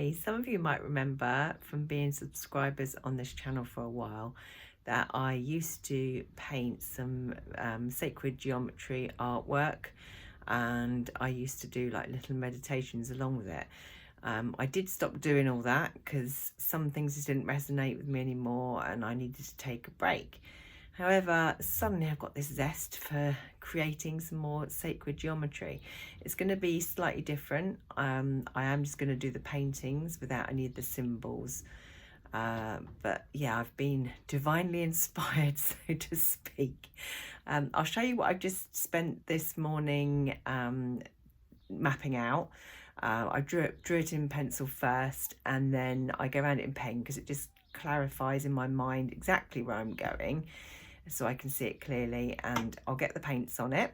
Hi, some of you might remember from being subscribers on this channel for a while that I used to paint some sacred geometry artwork, and I used to do like little meditations along with it. I did stop doing all that because some things just didn't resonate with me anymore and I needed to take a break. However, suddenly I've got this zest for creating some more sacred geometry. It's going to be slightly different. I am just going to do the paintings without any of the symbols. But yeah, I've been divinely inspired, so to speak. I'll show you what I've just spent this morning mapping out. I drew it in pencil first, and then I go around it in pen because it just clarifies in my mind exactly where I'm going, so I can see it clearly, and I'll get the paints on it.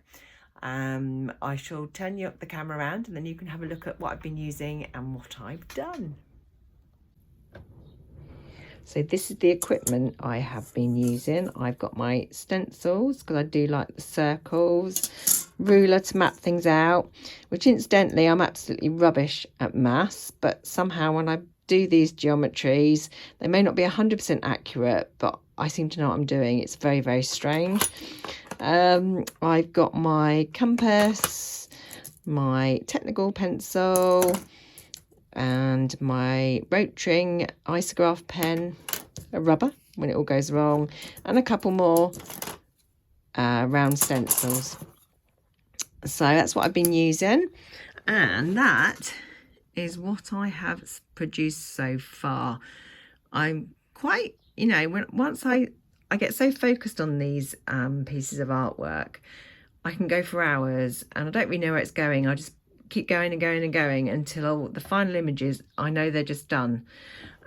I shall turn you up the camera around and then you can have a look at what I've been using and what I've done. So this is the equipment I have been using. I've got my stencils because I do like the circles, ruler to map things out, which incidentally I'm absolutely rubbish at maths, but somehow when I do these geometries they may not be 100% accurate, but I seem to know what I'm doing. It's very, very strange. I've got my compass, my technical pencil, and my Rotring Isograph pen, a rubber when it all goes wrong, and a couple more round stencils. So that's what I've been using, and that is what I have produced so far. I'm quite, you know, once I get so focused on these pieces of artwork, I can go for hours and I don't really know where it's going. I just keep going and going and going until the final images, I know they're just done.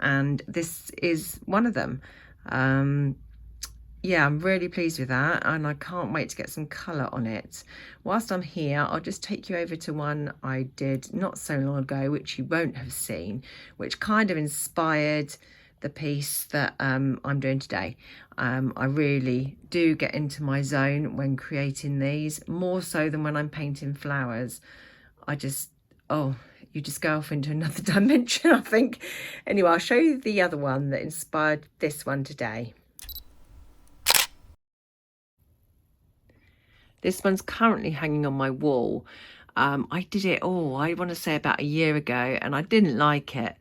And this is one of them. Yeah, I'm really pleased with that, and I can't wait to get some colour on it. Whilst I'm here, I'll just take you over to one I did not so long ago, which you won't have seen, which kind of inspired the piece that I'm doing today. I really do get into my zone when creating these, more so than when I'm painting flowers. You just go off into another dimension, I think. Anyway, I'll show you the other one that inspired this one today. This one's currently hanging on my wall. I did it, I want to say about a year ago, and I didn't like it.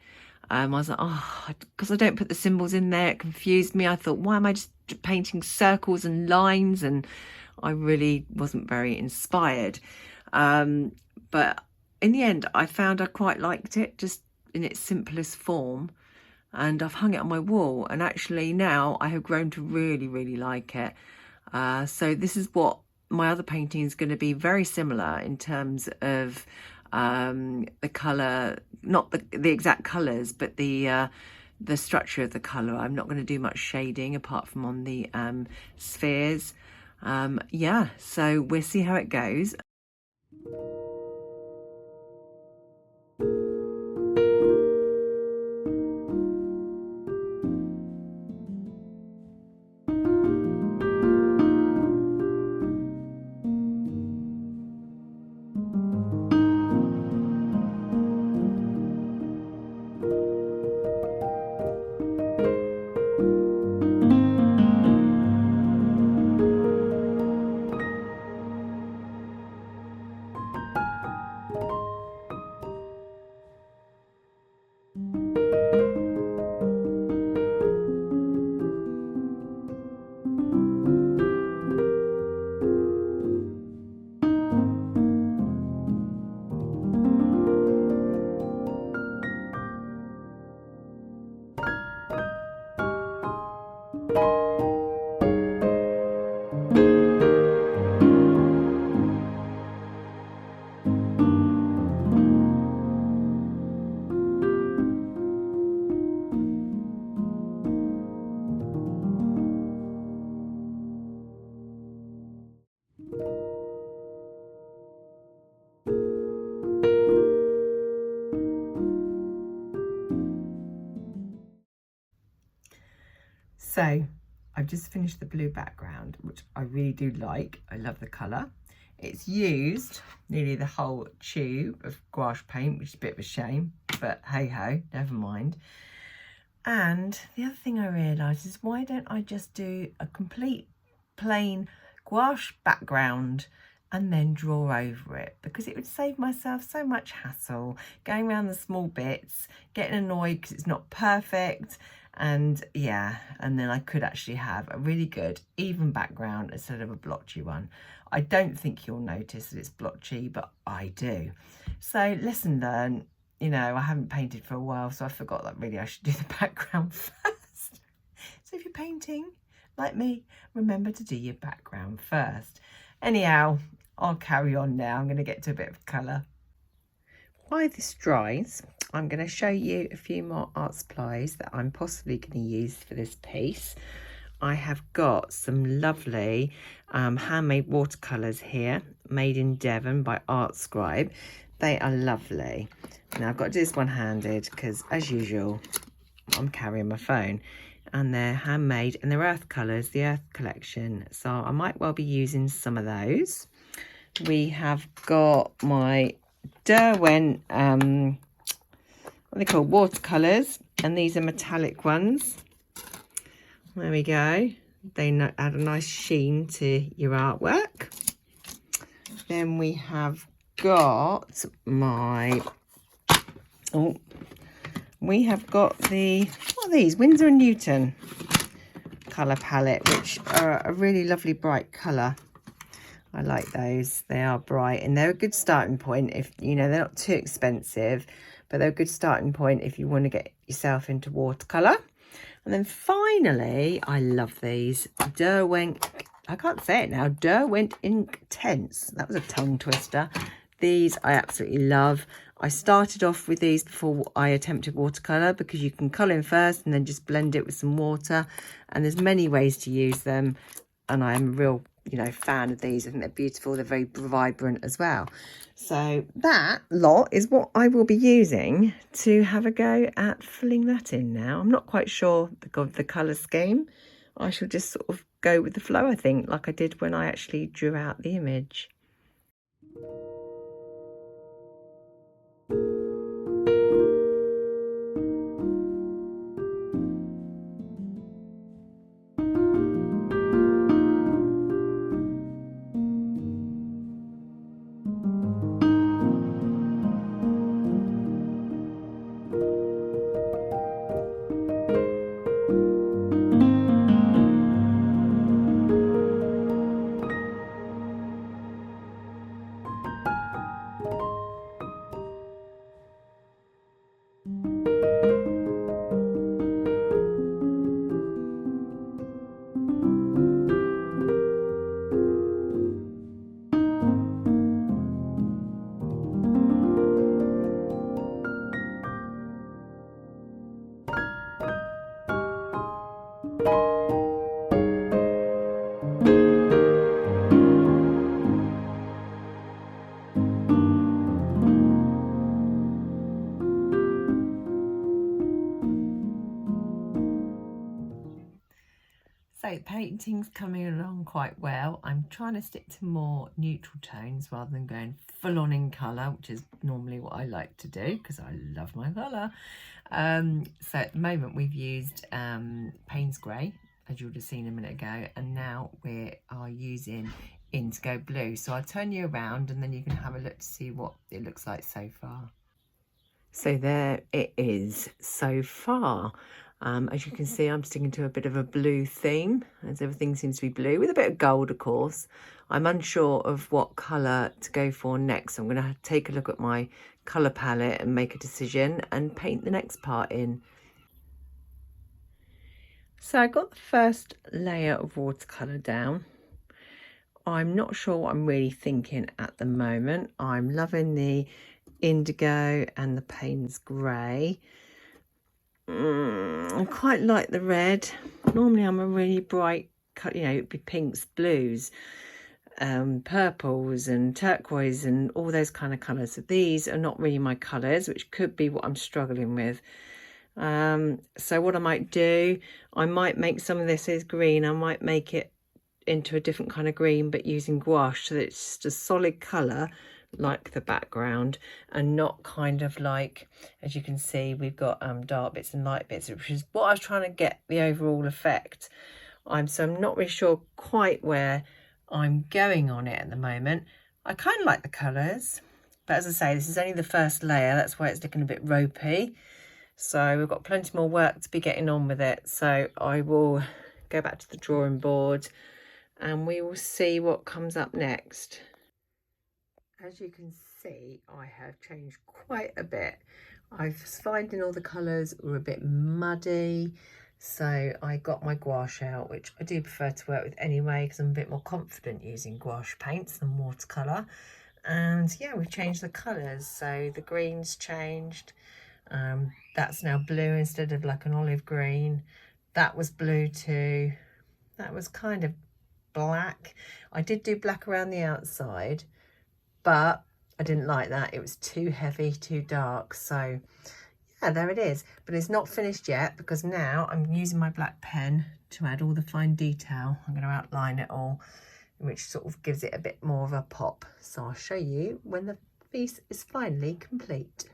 I was like, because I don't put the symbols in there, it confused me. I thought, why am I just painting circles and lines? And I really wasn't very inspired. But in the end, I found I quite liked it, just in its simplest form. And I've hung it on my wall, and actually now I have grown to really, really like it. So this is what my other painting is going to be, very similar in terms of the colour, not the exact colours, but the structure of the colour. I'm not going to do much shading apart from on the spheres. Yeah, so we'll see how it goes. So I've just finished the blue background, which I really do like. I love the colour. It's used nearly the whole tube of gouache paint, which is a bit of a shame. but hey ho, never mind. And the other thing I realised is, why don't I just do a complete plain gouache background and then draw over it, because it would save myself so much hassle going around the small bits, getting annoyed because it's not perfect. And yeah, and then I could actually have a really good even background instead of a blotchy one. I don't think you'll notice that it's blotchy, but I do. So lesson learned. You know, I haven't painted for a while, so I forgot that really I should do the background first. So if you're painting like me, remember to do your background first. Anyhow, I'll carry on now. I'm going to get to a bit of colour. While this dries, I'm going to show you a few more art supplies that I'm possibly going to use for this piece. I have got some lovely handmade watercolours here, made in Devon by Art Scribe. They are lovely. Now I've got to do this one-handed because, as usual, I'm carrying my phone. And they're handmade and they're earth colours, the Earth Collection. So I might well be using some of those. We have got my Derwent, what are they called, watercolours, and these are metallic ones. There we go. They add a nice sheen to your artwork. Then we have got my, we have got the, what are these, Winsor & Newton colour palette, which are a really lovely bright colour. I like those. They are bright and they're a good starting point if, you know, they're not too expensive, but they're a good starting point if you want to get yourself into watercolour. And then finally, I love these Derwent, I can't say it now, Derwent Inktense. That was a tongue twister. These I absolutely love. I started off with these before I attempted watercolour, because you can colour in first and then just blend it with some water. And there's many ways to use them. And I am a real, you know, fan of these. I think they're beautiful. They're very vibrant as well. So that lot is what I will be using to have a go at filling that in now. I'm not quite sure the colour scheme. I shall just sort of go with the flow, I think, like I did when I actually drew out the image. So painting's coming along quite well. I'm trying to stick to more neutral tones rather than going full on in colour, which is normally what I like to do because I love my colour. So at the moment we've used Payne's Grey, as you would have seen a minute ago, and now we are using Indigo Blue. So I'll turn you around and then you can have a look to see what it looks like so far. So there it is so far. As you can see, I'm sticking to a bit of a blue theme, as everything seems to be blue, with a bit of gold, of course. I'm unsure of what colour to go for next. I'm going to take a look at my colour palette and make a decision and paint the next part in. So I got the first layer of watercolour down. I'm not sure what I'm really thinking at the moment. I'm loving the indigo and the Payne's Grey. I quite like the red. Normally I'm a really bright, you know, it'd be pinks, blues, purples and turquoise and all those kind of colours. So these are not really my colours, which could be what I'm struggling with. So what I might do, I might make some of this as green. I might make it into a different kind of green, but using gouache, so that it's just a solid colour like the background and not kind of like, as you can see, we've got dark bits and light bits, which is what I was trying to get the overall effect. So I'm not really sure quite where I'm going on it at the moment. I kind of like the colours, but as I say, this is only the first layer. That's why it's looking a bit ropey. So we've got plenty more work to be getting on with it. So I will go back to the drawing board and we will see what comes up next. As you can see, I have changed quite a bit. I was finding all the colours were a bit muddy, so I got my gouache out, which I do prefer to work with anyway because I'm a bit more confident using gouache paints than watercolour. And yeah, we've changed the colours, so the green's changed. That's now blue instead of like an olive green. That was blue too. That was kind of black. I did do black around the outside, but I didn't like that. It was too heavy, too dark. So yeah, there it is. But it's not finished yet because now I'm using my black pen to add all the fine detail. I'm going to outline it all, which sort of gives it a bit more of a pop. So I'll show you when the piece is finally complete.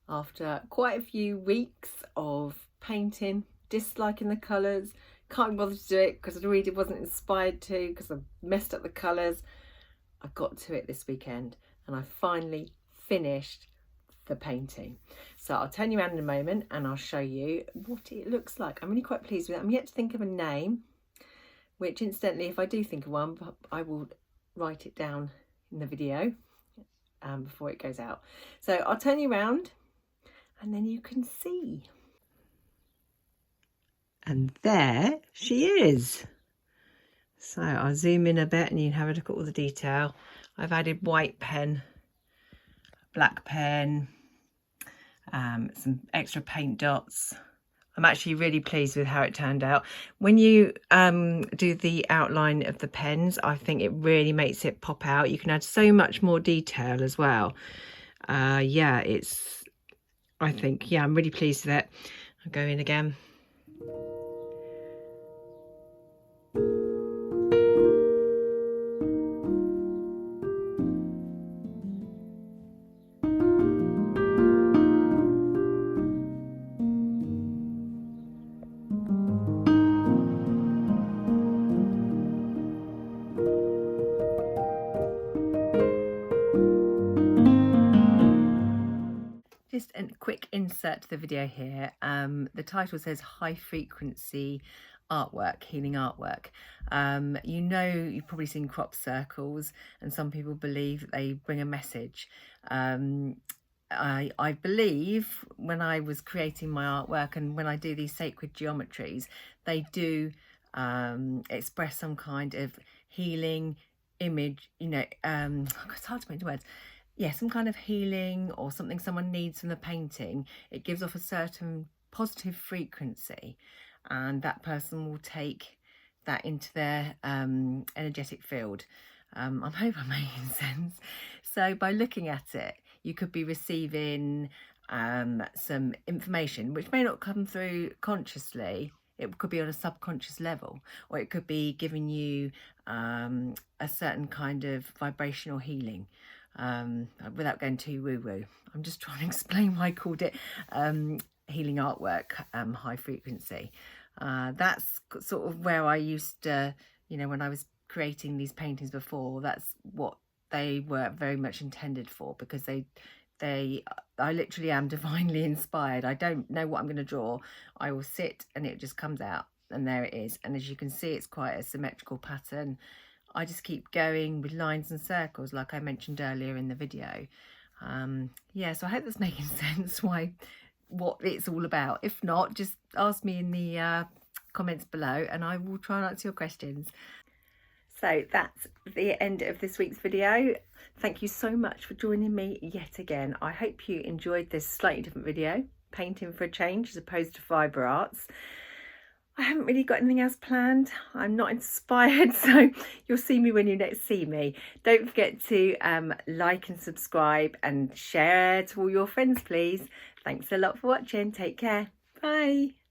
After quite a few weeks of painting, disliking the colours, can't be bothered to do it because I really wasn't inspired to because I messed up the colours, I got to it this weekend and I finally finished the painting. So I'll turn you around in a moment and I'll show you what it looks like. I'm really quite pleased with it. I'm yet to think of a name, which incidentally, if I do think of one, I will write it down in the video before it goes out. So I'll turn you around and then you can see. And there she is. So I'll zoom in a bit and you can have a look at all the detail. I've added white pen, black pen, some extra paint dots. I'm actually really pleased with how it turned out. When you do the outline of the pens, I think it really makes it pop out. You can add so much more detail as well. Yeah, I think, yeah, I'm really pleased with it. I'll go in again. Just a quick insert to the video here. The title says high frequency artwork, healing artwork. You know, you've probably seen crop circles and some people believe that they bring a message. I believe when I was creating my artwork and when I do these sacred geometries, they do express some kind of healing, image, you know, it's hard to put into words. Yeah, some kind of healing or something someone needs from the painting, it gives off a certain positive frequency, and that person will take that into their energetic field. I hope I'm making sense. So by looking at it, you could be receiving some information which may not come through consciously. It could be on a subconscious level, or it could be giving you a certain kind of vibrational healing. Without going too woo-woo, I'm just trying to explain why I called it healing artwork, high frequency. That's sort of where I used to, you know, when I was creating these paintings before, that's what they were very much intended for, because I literally am divinely inspired. I don't know what I'm going to draw. I will sit and it just comes out, and there it is. And as you can see, it's quite a symmetrical pattern. I just keep going with lines and circles like I mentioned earlier in the video. Yeah, so I hope that's making sense what it's all about. If not, just ask me in the comments below and I will try and answer your questions. So that's the end of this week's video. Thank you so much for joining me yet again. I hope you enjoyed this slightly different video, painting for a change as opposed to fibre arts. I haven't really got anything else planned. I'm not inspired, so you'll see me when you next see me. Don't forget to like and subscribe and share to all your friends, please. Thanks a lot for watching. Take care. Bye.